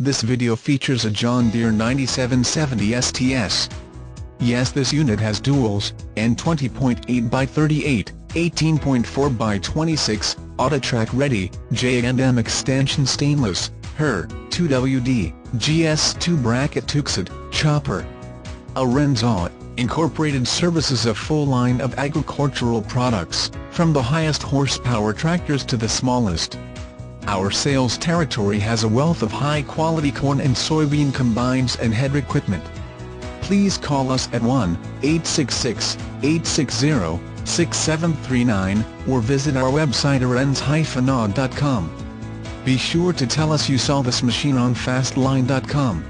This video features a John Deere 9770 STS. Yes, this unit has duals, and 20.8 by 38, 18.4 by 26, AutoTrack ready, J&M extension stainless, HER, 2WD, GS2 bracket Tuxed, chopper. Arenzo Incorporated services a full line of agricultural products, from the highest horsepower tractors to the smallest. Our sales territory has a wealth of high-quality corn and soybean combines and header equipment. Please call us at 1-866-860-6739 or visit our website arenz-aud.com. Be sure to tell us you saw this machine on fastline.com.